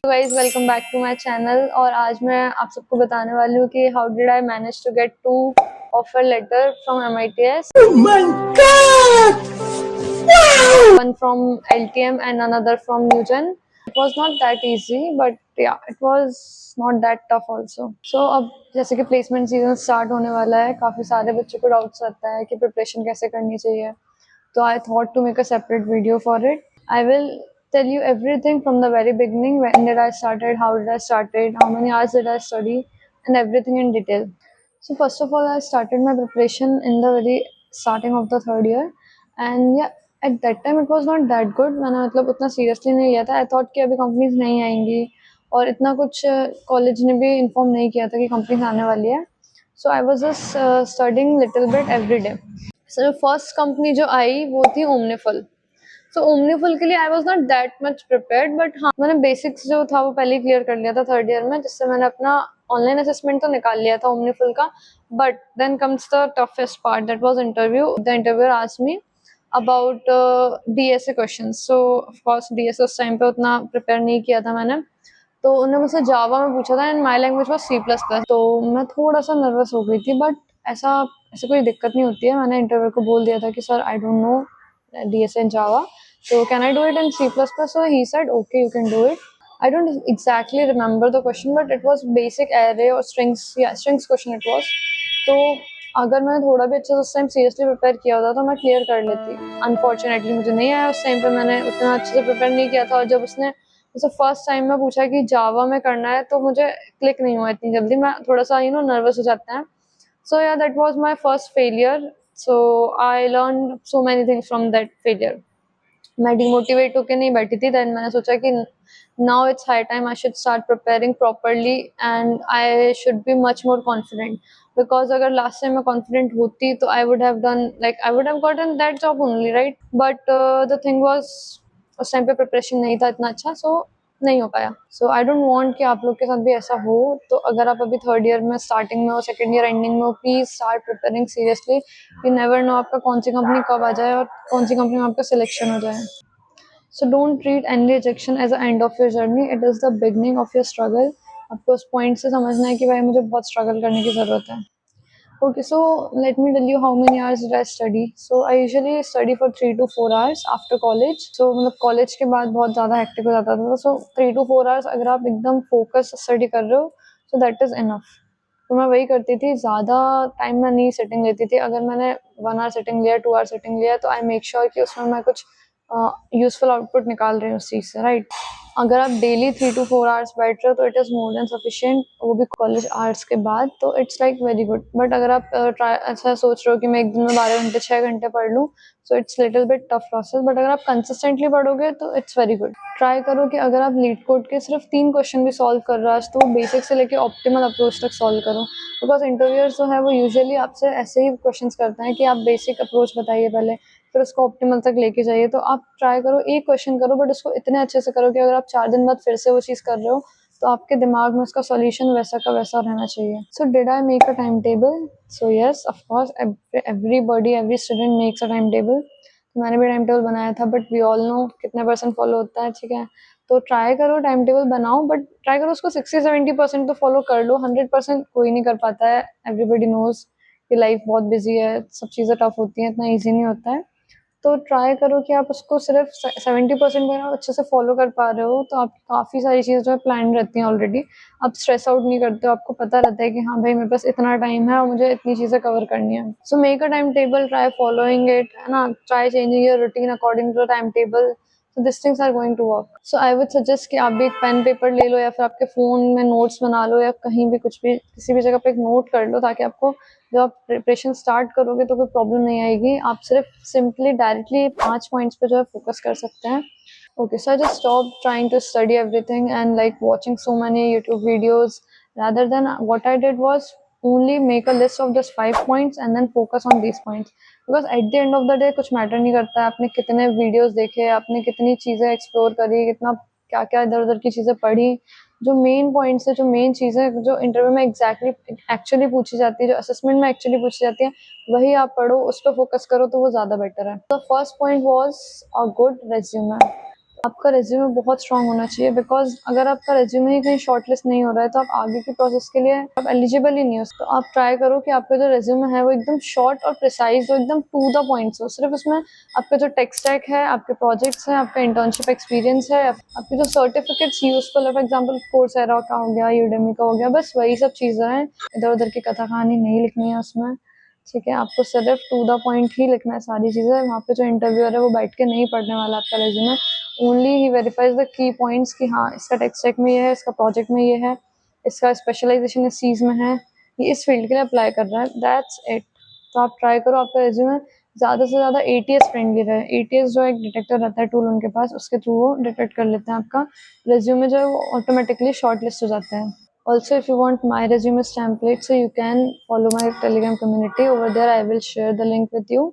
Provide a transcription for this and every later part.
Guys welcome back to my channel. और आज मैं आप सबको बताने वाली हूँ कि how did I manage to get 2 offer letter from MITS. Oh my God! Wow! One from LTM and another from Newgen. It was not that easy, but yeah, it was not that tough also. So अब जैसे कि placement season start होने वाला है, काफ़ी सारे बच्चों को डाउट्स आता है कि प्रिपरेशन कैसे करनी चाहिए. So I thought to make a separate video for it. I will tell you everything from the very beginning. When did I started? How did I started? How many hours did I study? And everything in detail. So first of all, I started my preparation in the very starting of the third year. And yeah, at that time it was not that good. मैंने मतलब उतना seriously नहीं लिया था. I thought कि अभी companies नहीं आएंगी और इतना कुछ कॉलेज ने भी inform नहीं किया था कि companies आने वाली है. So I was just studying little bit every day. Sir first company जो आई वो थी ओमनीफुल. सो ओमनीफुल के लिए I was not that much prepared, but हाँ मैंने बेसिक्स जो था वो पहले ही क्लियर कर लिया था थर्ड ईयर में, जिससे मैंने अपना ऑनलाइन असेसमेंट तो निकाल लिया था ओमनीफुल का. But then comes the toughest part, that was interview. The interviewer asked me about DSA questions. So of course DSA उस टाइम पे उतना प्रिपेयर नहीं किया था मैंने, तो उन्होंने मुझसे जावा में पूछा था and my language was C++. तो मैं थोड़ा सा नर्वस हो गई थी, बट ऐसे कोई दिक्कत नहीं होती है. मैंने इंटरव्यू को बोल दिया था कि sir I don't know DSA in Java, so can I do it in C++? So he said okay, you can do it. I don't exactly remember the question, but it was basic array or strings. Yeah, strings question it was. तो अगर मैंने थोड़ा भी अच्छे से उस time seriously prepare किया होता तो मैं क्लियर कर लेती. अनफॉर्चुनेटली मुझे नहीं आया उस टाइम पे, मैंने उतना अच्छे से प्रिपेयर नहीं किया था. और जब उसने जैसे फर्स्ट टाइम में पूछा कि जावा में करना है तो मुझे क्लिक नहीं हुआ इतनी जल्दी. मैं थोड़ा सा नर्वस हो जाता है. So yeah, that was my first failure. So I learned so many things from that failure. मैं डिमोटिवेट होकर नहीं बैठी थी. देन मैंने सोचा कि now it's high time I should start preparing properly and I should be much more confident. Because अगर last time मैं कॉन्फिडेंट होती तो I would have done like I would have gotten that job only, right. But the thing was उस time पे preparation नहीं था इतना अच्छा, सो नहीं हो पाया. सो आई डोंट वांट कि आप लोग के साथ भी ऐसा हो. तो अगर आप अभी थर्ड ईयर में स्टार्टिंग में हो, सेकंड ईयर एंडिंग में हो, please start preparing seriously. You never know आपका कौन सी कंपनी कब आ जाए और कौन सी कंपनी में आपका सिलेक्शन हो जाए. So don't treat any rejection as the end of your journey. It is the beginning of your struggle. आपको उस पॉइंट से समझना है कि भाई मुझे बहुत स्ट्रगल करने की ज़रूरत है. Okay, so let me tell you how many hours did I study. So I usually study for 3 to 4 hours after college. So मतलब कॉलेज के बाद बहुत ज़्यादा हेक्टिक हो जाता था. So 3 to 4 hours अगर आप एकदम फोकस स्टडी कर रहे हो so that is enough. तो मैं वही करती थी. ज़्यादा टाइम मैं नहीं सेटिंग लेती थी. अगर मैंने 1 आवर सेटिंग लिया, 2 आवर सेटिंग लिया, तो आई मेक श्योर कि उसमें मैं कुछ यूजफुल आउटपुट निकाल रही हूँ उस चीज़ से, राइट. अगर आप डेली 3 to 4 आवर्स बैठ रहे हो तो it is more than sufficient, वो भी कॉलेज आवर्स के बाद, तो it's like very good. But अगर आप ऐसा सोच रहे हो कि मैं एक दिन में 12 घंटे 6 घंटे पढ़ लूँ, so it's little bit tough process. But अगर आप कंसिस्टेंटली पढ़ोगे तो इट्स वेरी गुड. ट्राई करो कि अगर आप लीड कोड के सिर्फ 3 क्वेश्चन भी सॉल्व कर रहे हो आज, तो बेसिक से लेके ऑप्टिमल अप्रोच तक सॉल्व करो. बिकॉज इंटरव्यूअर्स जो है वो यूजुअली आपसे ऐसे ही क्वेश्चन करते हैं कि आप बेसिक अप्रोच बताइए पहले, फिर उसको ऑप्टिमल तक लेके जाइए. तो आप ट्राई करो, एक क्वेश्चन करो, बट उसको इतने अच्छे से करो कि अगर आप 4 दिन बाद फिर से वो चीज़ कर रहे हो तो आपके दिमाग में उसका सॉल्यूशन वैसा का वैसा रहना चाहिए. So did I make a time table? So yes, of course everybody, every student makes a time table. तो मैंने भी टाइम टेबल बनाया था, बट वी ऑल नो कितने परसेंट फॉलो होता है, ठीक है. तो ट्राई करो टाइम टेबल बनाओ, बट ट्राई करो उसको 60-70% तो फॉलो कर लो. 100% कोई नहीं कर पाता है. एवरीबडी नोज कि लाइफ बहुत बिजी है, सब चीज़ें टफ होती हैं, इतना ईजी नहीं होता है. तो ट्राई करो कि आप उसको सिर्फ 70% अगर आप अच्छे से फॉलो कर पा रहे हो तो आप काफ़ी सारी चीज़ें जो है प्लान रहती हैं ऑलरेडी. आप स्ट्रेस आउट नहीं करते हो, आपको पता रहता है कि हाँ भाई मेरे पास इतना टाइम है और मुझे इतनी चीज़ें कवर करनी है. So make a time table, try following it, है ना. Try changing your routine according to the time table. So this things are going to work. So I would suggest कि आप भी एक पेन पेपर ले लो या फिर आपके फ़ोन में नोट्स बना लो या कहीं भी कुछ भी किसी भी जगह पे एक नोट कर लो, ताकि आपको जब आप प्रिपरेशन स्टार्ट करोगे तो कोई प्रॉब्लम नहीं आएगी. आप सिर्फ सिंपली डायरेक्टली 5 पॉइंट्स पे जो है फोकस कर सकते हैं. Okay, so I just stopped trying to study everything and like watching so many YouTube videos. Rather than what I did was only make a list of just 5 points and then focus on these points. Because at the end of the day कुछ matter नहीं करता है आपने कितने videos देखे, आपने कितनी चीज़ें एक्सप्लोर करी, कितना क्या क्या इधर उधर की चीज़ें पढ़ी. जो मेन पॉइंट्स है, जो मेन चीज़ें जो इंटरव्यू में एक्चुअली पूछी जाती है, जो असेसमेंट में एक्चुअली पूछी जाती है, वही आप पढ़ो, उस पर फोकस करो तो वो ज़्यादा बेटर है. The first point was a good resume. आपका रेज्यूमे बहुत स्ट्रांग होना चाहिए, बिकॉज अगर आपका रेज्यूमे ही कहीं शॉर्टलिस्ट नहीं हो रहा है तो आप आगे के प्रोसेस के लिए आप एलिजिबल ही नहीं हो। तो आप ट्राई करो कि आपका जो रेज्यूमे है वो एकदम शॉर्ट और प्रिसाइज हो, एकदम टू द पॉइंट्स हो। सिर्फ उसमें आपका जो टेक स्टैक है, आपके प्रोजेक्ट्स हैं, आपका इंटर्नशिप एक्सपीरियंस है, आपके जो सर्टिफिकेट्स यूजफुल है, फॉर एग्जाम्पल कोर्सेरा का हो गया, यूडेमी का हो गया, बस वही सब चीज़ें हैं। इधर उधर की कथा कहानी नहीं लिखनी है उसमें, ठीक है। आपको सिर्फ टू द पॉइंट ही लिखना है सारी चीज़ें। वहाँ पे जो इंटरव्यूअर है वो बैठ के नहीं पढ़ने वाला आपका resume. Only he verifies the key points कि हाँ इसका टेक स्टैक में ये है, इसका प्रोजेक्ट में ये है, इसका स्पेशलाइजेशन इस चीज़ में है, ये इस फील्ड के लिए अप्लाई कर रहा है, दैट्स इट। तो आप ट्राई करो आपका रेज्यूमे ज़्यादा से ज़्यादा ATS फ्रेंडली रहे। ATS जो एक डिटेक्टर रहता है टूल उनके पास, उसके थ्रू वो डिटेक्ट कर लेते हैं आपका रेज्यूमे जो है वो ऑटोमेटिकली शॉर्ट लिस्ट हो जाता है। Also, if you want my resumes template, so you can follow my Telegram community. Over there, I will share the link with you.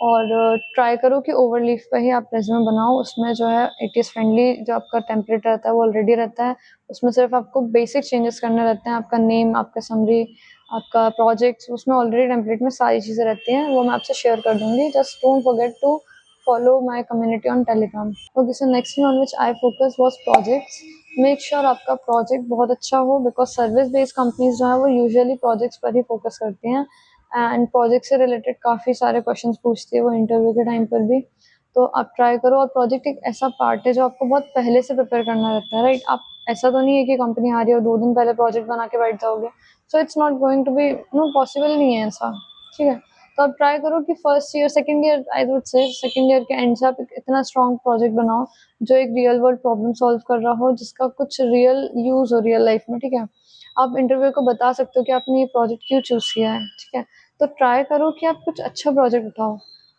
और ट्राई करो कि ओवरलीफ पे ही आप रेज्यूमे बनाओ। उसमें जो है ATS फ्रेंडली जो आपका टेम्पलेट रहता है वो ऑलरेडी रहता है। उसमें सिर्फ आपको बेसिक चेंजेस करने रहते हैं। आपका नेम, आपका समरी, आपका प्रोजेक्ट्स, उसमें ऑलरेडी टेम्पलेट में सारी चीज़ें रहती हैं, वो मैं आपसे शेयर कर दूँगी। Just don't forget to follow my community on Telegram. Okay, so next thing on which I focus was projects. Make sure आपका प्रोजेक्ट बहुत अच्छा हो, बिकॉज सर्विस बेस्ड कंपनीज जो है वो यूजुअली प्रोजेक्ट्स पर ही फोकस करती हैं एंड प्रोजेक्ट से रिलेटेड काफ़ी सारे क्वेश्चंस पूछती है वो इंटरव्यू के टाइम पर भी। तो आप ट्राई करो। और प्रोजेक्ट एक ऐसा पार्ट है जो आपको बहुत पहले से प्रिपेयर करना रहता है, राइट। आप ऐसा तो नहीं है कि कंपनी आ रही है और 2 दिन पहले प्रोजेक्ट बना के बैठ जाओगे, so it's not going to be, no, possible नहीं है ऐसा, ठीक है। तो आप ट्राई करो कि first year, second year, I would say second year के एंड से आप इतना स्ट्रॉन्ग प्रोजेक्ट बनाओ जो एक रियल वर्ल्ड प्रॉब्लम सॉल्व कर रहा हो, जिसका कुछ रियल यूज हो रियल लाइफ में, ठीक है। आप इंटरव्यू को बता सकते हो कि आपने ये प्रोजेक्ट क्यों चूज किया है, ठीक है। तो ट्राई करो कि आप कुछ अच्छा प्रोजेक्ट उठाओ।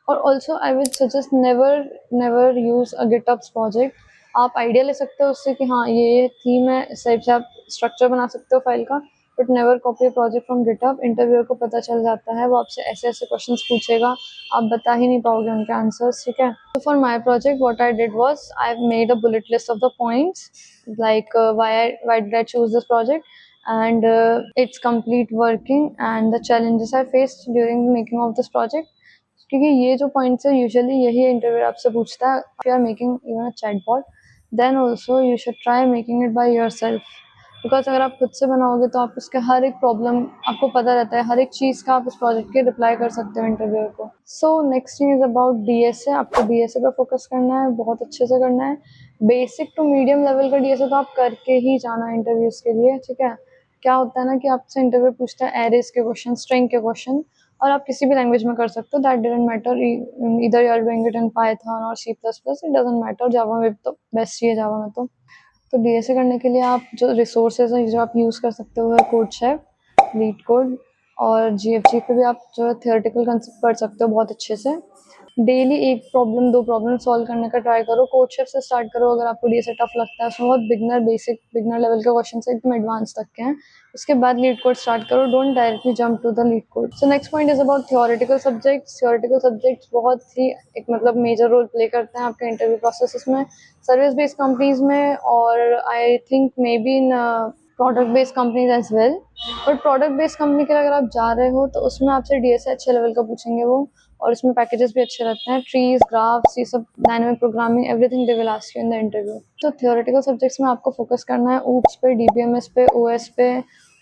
और also I would suggest never never use a GitHub's project. आप आइडिया ले सकते हो उससे कि हाँ ये थीम है, इस टाइप से आप स्ट्रक्चर बना सकते हो फाइल का, but never copy project from GitHub. Interviewer को पता चल जाता है, वो आपसे ऐसे ऐसे क्वेश्चंस पूछेगा, आप बता ही नहीं पाओगे उनके आंसर्स, ठीक है। So for my project, what I did was I've made a bullet list of the points, like why did I choose this project, and its complete working and the challenges I faced during the making of this project. क्योंकि ये जो points है usually यही interview आपसे पूछता है। If you are making even a chatbot, then also you should try making it by yourself, because अगर आप खुद से बनाओगे तो आप उसके हर एक प्रॉब्लम आपको पता रहता है, हर एक चीज़ का आप उस प्रोजेक्ट के रिप्लाई कर सकते हो इंटरव्यूअर को। So next thing is about DSA। आपको DSA पे फोकस करना है, बहुत अच्छे से करना है। बेसिक टू मीडियम लेवल का DSA तो आप करके ही जाना इंटरव्यूज के लिए, ठीक है। क्या होता है ना कि आपसे इंटरव्यू पूछता है एरेज के क्वेश्चन, स्ट्रिंग के क्वेश्चन, और आप किसी भी लैंग्वेज में कर सकते हो, दैट डजंट मैटर। इधर you are doing it in Python और C++, it doesn't matter. Java में तो बेस्ट ही है, जावा में तो DSA करने के लिए आप जो रिसोर्सेज हैं जो आप यूज़ कर सकते हो है कोडशेफ, लीड कोड, और GFG पे भी आप जो है थियोरेटिकल कंसेप्ट पढ़ सकते हो बहुत अच्छे से। डेली 1 प्रॉब्लम 2 प्रॉब्लम सॉल्व करने का ट्राई करो। कोडशेफ से स्टार्ट करो अगर आपको DSA टफ लगता है। उसमें बहुत बिगनर, बेसिक बिगनर लेवल के क्वेश्चन से एकदम एडवांस तक के हैं। उसके बाद लीड कोड स्टार्ट करो, don't directly jump to the LeetCode. So next point is about theoretical subjects. Theoretical subjects बहुत ही एक मतलब मेजर रोल प्ले करते हैं आपके इंटरव्यू प्रोसेस में, सर्विस बेस्ड कंपनीज में, और I think maybe in product based companies as well. But product based company के लिए अगर आप जा रहे हो तो उसमें आपसे DSA अच्छे लेवल का पूछेंगे वो, और इसमें पैकेजेस भी अच्छे रहते हैं, ट्रीज, ग्राफ्स, ये सब, dynamic programming, everything they will ask you in the interview. तो थियोरेटिकल सब्जेक्ट्स में आपको फोकस करना है OOPS पे, DBMS पे, OS पे,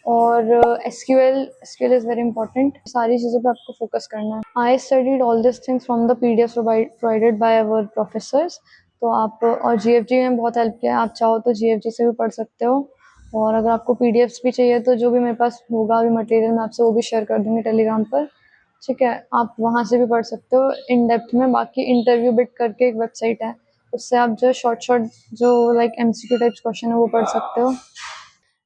और SQL इज़ वेरी इंपॉर्टेंट। सारी चीज़ों पे आपको फोकस करना है। I studied all this things from the PDF provided by our professors. तो आप, और GFG में बहुत हेल्प किया है, आप चाहो तो GFG से भी पढ़ सकते हो। और अगर आपको PDFs भी चाहिए तो जो भी मेरे पास होगा अभी मटेरियल, मैं आपसे वो भी शेयर कर दूँगी टेलीग्राम पर, ठीक है। आप वहाँ से भी पढ़ सकते हो इन डेप्थ में। बाकी इंटरव्यू बिट करके एक वेबसाइट है, उससे आप जो शॉर्ट जो लाइक MCQ टाइप्स क्वेश्चन है वो पढ़ सकते हो।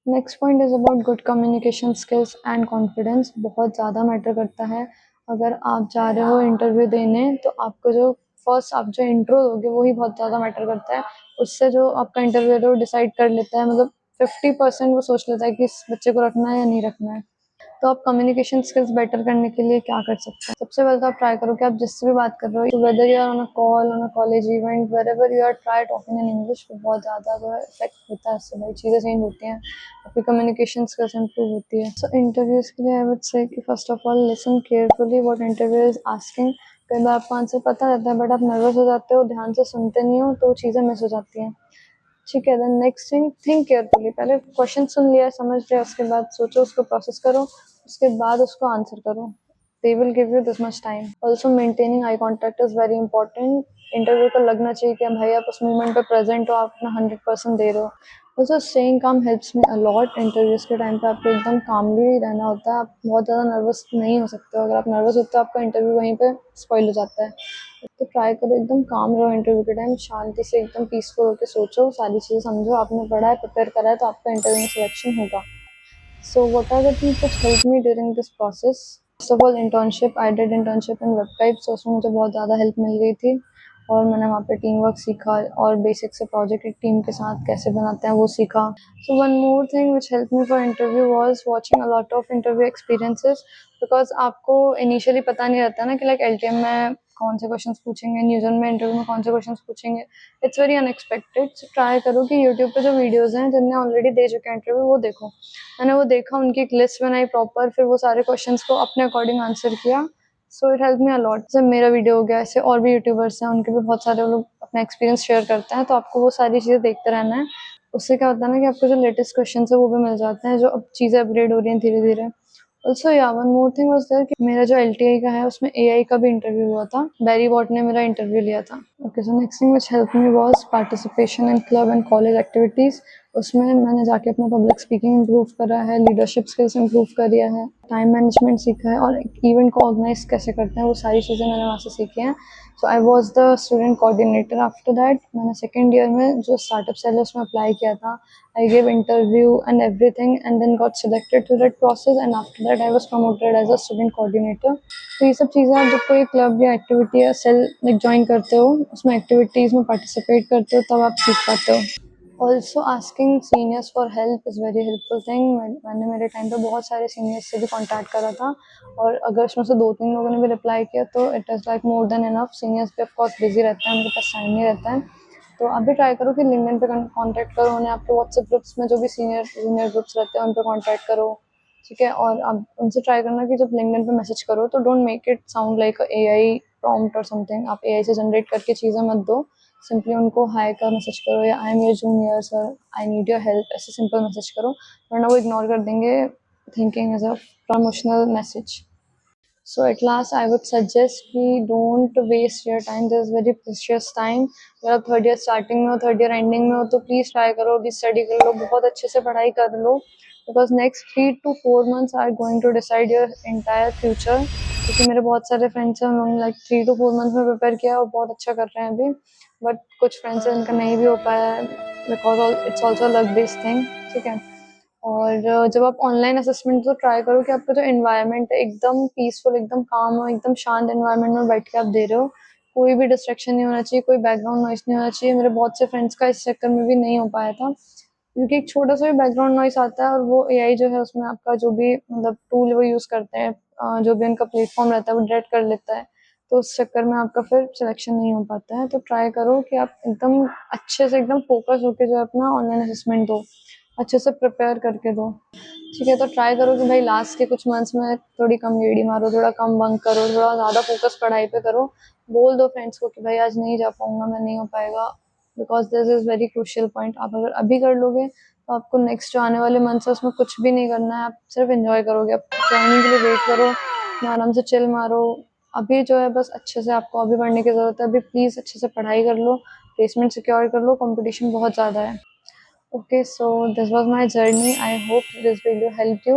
Next point is about good communication skills and confidence. बहुत ज़्यादा मैटर करता है। अगर आप जा रहे हो इंटरव्यू देने तो आपको जो फर्स्ट आप जो इंट्रो दोगे वो ही बहुत ज़्यादा मैटर करता है। उससे जो आपका इंटरव्यू है वो डिसाइड कर लेता है, मतलब 50% वो सोच लेता है कि इस बच्चे को रखना है या नहीं रखना है। तो आप कम्युनिकेशन स्किल्स बेटर करने के लिए क्या कर सकते हैं? सबसे पहले तो आप ट्राई करो कि आप जिससे भी बात कर रहे हो, whether you are on a call, on a college event, wherever you are, try talking in English. बहुत ज़्यादा जो है इफेक्ट होता है इससे, भाई चीज़ें चेंज होती हैं, आपकी कम्युनिकेशन स्किल्स इंप्रूव होती है। सो इंटरव्यूज़ के लिए आई वुड से कि first of all listen carefully what interview is asking. कई बार आपको आंसर पता रहता है बट आप नर्वस हो जाते हो, ध्यान से सुनते नहीं हो, तो चीज़ें मिस हो जाती हैं। ठीक है, then next thing, think carefully. पहले क्वेश्चन सुन लिया, समझ लिया, उसके बाद सोचो, उसको प्रोसेस करो, उसके बाद उसको आंसर करो। They will give you this much time. Also maintaining eye contact is very important. Interview को लगना चाहिए कि भाई आप उस मोमेंट पे प्रेजेंट हो, आप अपना 100% दे रहे हो। ऑल्सो स्टेइंग काम हेल्प्स मी अलॉट। इंटरव्यूज़ के टाइम पे आपको एकदम कामली रहना होता है। आप बहुत ज़्यादा नर्वस नहीं हो सकते हो। अगर आप नर्वस होते हो, आपका इंटरव्यू वहीं पे स्पॉइल हो जाता है। तो ट्राई करो एकदम काम रहो इंटरव्यू के टाइम, शांति से एकदम पीसफुल होकर सोचो, सारी चीज़ें समझो, आपने पढ़ा है, प्रिपेयर करा है, तो आपका इंटरव्यू में सिलेक्शन होगा। So what are the things which helped me during this process? First of all, internship. I did internship in Webtype, so उसमें मुझे बहुत ज़्यादा हेल्प मिल गई थी और मैंने वहाँ पे टीम वर्क सीखा और बेसिक से प्रोजेक्ट एक टीम के साथ कैसे बनाते हैं वो सीखा. So one more thing which helped me for interview was watching a lot of interview experiences, because आपको इनिशियली पता नहीं रहता ना कि लाइक एलटीएम में कौन से क्वेश्चंस पूछेंगे, न्यूजन में इंटरव्यू में कौन से क्वेश्चंस पूछेंगे. It's very unexpected. So try करो कि यूट्यूब पे जो वीडियोस हैं जिनने ऑलरेडी दे चुके हैं इंटरव्यू, वो देखो. मैंने वो देखा, उनकी एक लिस्ट बनाई प्रॉपर, फिर वो सारे क्वेश्चंस को अपने अकॉर्डिंग आंसर किया. So it help me a lot. जैसे मेरा वीडियो हो गया, ऐसे और भी यूट्यूबर्स हैं, उनके भी बहुत सारे लोग अपना एक्सपीरियंस शेयर करते हैं, तो आपको वो सारी चीज़ें देखते रहना है. उससे क्या होता है ना कि आपको जो लेटेस्ट क्वेश्चन है वो भी मिल जाते हैं, जो अब चीज़ें अपग्रेड हो रही हैं धीरे धीरे. ऑल्सो या one more thing was there कि मेरा जो एलटीआई का है उसमें एआई का भी इंटरव्यू हुआ था. बैरी बॉट ने मेरा इंटरव्यू लिया था. Okay, so next thing which help me was participation in club and college activities. उसमें मैंने जाके अपना पब्लिक स्पीकिंग इम्प्रूव करा है, लीडरशिप स्किल्स इम्प्रूव करिया है, टाइम मैनेजमेंट सीखा है, और इवेंट को ऑर्गेनाइज कैसे करते हैं वो सारी चीज़ें मैंने वहाँ से सीखी हैं. So I was the student coordinator. After that मैंने सेकेंड ईयर में जो स्टार्टअप सेल है उसमें अप्लाई किया था. I give interview and everything and then got selected through that process, and after that I was promoted as a student coordinator. तो ये सब चीज़ें आप जब कोई क्लब या एक्टिविटी या सेल लाइक ज्वाइन करते हो, उसमें एक्टिविटीज़ में पार्टिसिपेट करते हो, तब आप सीख पाते हो. Also asking seniors for help is very helpful thing. मैंने मेरे टाइम पे बहुत सारे सीनियर्स से भी कॉन्टैक्ट करा था, और अगर उसमें से 2-3 लोगों ने भी रिप्लाई किया तो it is like more than enough. Seniors भी ऑफकोर्स बिजी रहते हैं, उनके पास टाइम नहीं रहता है. तो आप भी ट्राई करो कि लिंक्डइन पे कॉन्टैक्ट करो उन्हें. आपके व्हाट्सएप ग्रुप्स में जो भी सीनियर जूनियर ग्रुप्स रहते हैं उन पर कॉन्टैक्ट करो. ठीक है, और आप उनसे ट्राई करना कि जब लिंक्डइन पे मैसेज करो तो don't make it sound like AI prompt और समथिंग. आप एआई से जनरेट करके चीज़ें मत दो. सिंपली उनको हाय का मैसेज करो, या I am your junior sir, I need your help, ऐसे सिंपल मैसेज करो, वरना वो इग्नोर कर देंगे thinking as a promotional message. So at last I would suggest कि don't waste your time. There is very precious time. अगर आप third year starting में हो, थर्ड ईयर एंडिंग में हो, तो प्लीज़ ट्राई करो, अभी स्टडी कर लो, बहुत अच्छे से पढ़ाई कर लो, because next 3 to 4 months are going to decide your entire future. क्योंकि मेरे बहुत सारे फ्रेंड्स हैं, उन्होंने लाइक 3 to 4 months में प्रिपेयर किया और बहुत अच्छा कर रहे हैं अभी. बट कुछ फ्रेंड्स हैं जिनका नहीं भी हो पाया है, because it's also luck based thing. ठीक है, और जब आप ऑनलाइन असेसमेंट तो ट्राई करो कि आपका जो एनवायरनमेंट है एकदम पीसफुल, एकदम काम हो, एकदम शांत एनवायरनमेंट में बैठ के आप दे रहे हो. कोई भी डिस्ट्रैक्शन नहीं होना चाहिए, कोई बैकग्राउंड नॉइस नहीं होना चाहिए. मेरे बहुत से फ्रेंड्स का इस चक्कर में भी नहीं हो पाया था, क्योंकि एक छोटा सा भी बैकग्राउंड नॉइस आता है और वो एआई जो है उसमें आपका जो भी मतलब टूल वो यूज़ करते हैं, जो भी उनका प्लेटफॉर्म रहता है वो डिटेक्ट कर लेता है. तो उस चक्कर में आपका फिर सिलेक्शन नहीं हो पाता है. तो ट्राई करो कि आप एकदम अच्छे से एकदम फोकस होकर जो है अपना ऑनलाइन असेसमेंट दो, अच्छे से प्रिपेयर करके दो. ठीक है, तो ट्राई करो कि भाई लास्ट के कुछ मंथ्स में थोड़ी कम गेड़ी मारो, थोड़ा कम बंक करो, थोड़ा ज़्यादा फोकस पढ़ाई पे करो. बोल दो फ्रेंड्स को कि भाई आज नहीं जा पाऊंगा, मैं नहीं हो पाएगा, because this is very crucial point. आप अगर अभी कर लोगे तो आपको नेक्स्ट जो आने वाले मंथ्स है उसमें कुछ भी नहीं करना है, आप सिर्फ एंजॉय करोगे. आप ज्वाइनिंग के लिए वेट करो, आराम से चिल मारो. अभी जो है बस अच्छे से आपको अभी पढ़ने की ज़रूरत है. अभी प्लीज़ अच्छे से पढ़ाई कर लो, प्लेसमेंट सिक्योर कर लो, कंपटीशन बहुत ज़्यादा है. Okay, so this was my journey. I hope this video help you.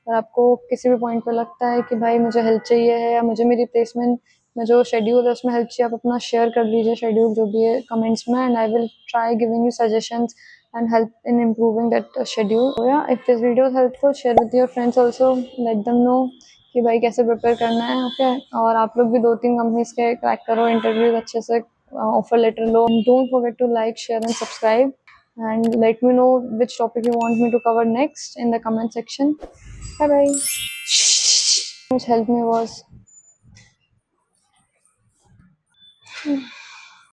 और आपको किसी भी पॉइंट पे लगता है कि भाई मुझे हेल्प चाहिए है, या मुझे मेरी प्लेसमेंट में जो शेड्यूल है उसमें हेल्प चाहिए, आप अपना शेयर कर दीजिए शेड्यूल जो भी है कमेंट्स में, and I will try giving you suggestions and help in improving that schedule. So yeah, if this video is helpful, share with your friends also. Let them know कि भाई कैसे prepare करना है. Okay, और आप लोग भी 2-3 कंपनीज के क्रैक करो, इंटरव्यूज अच्छे से, ऑफर लेटर लो. Don't forget to like, share and subscribe, and let me know which topic you want me to cover next in the comment section. Bye bye. Which helped me was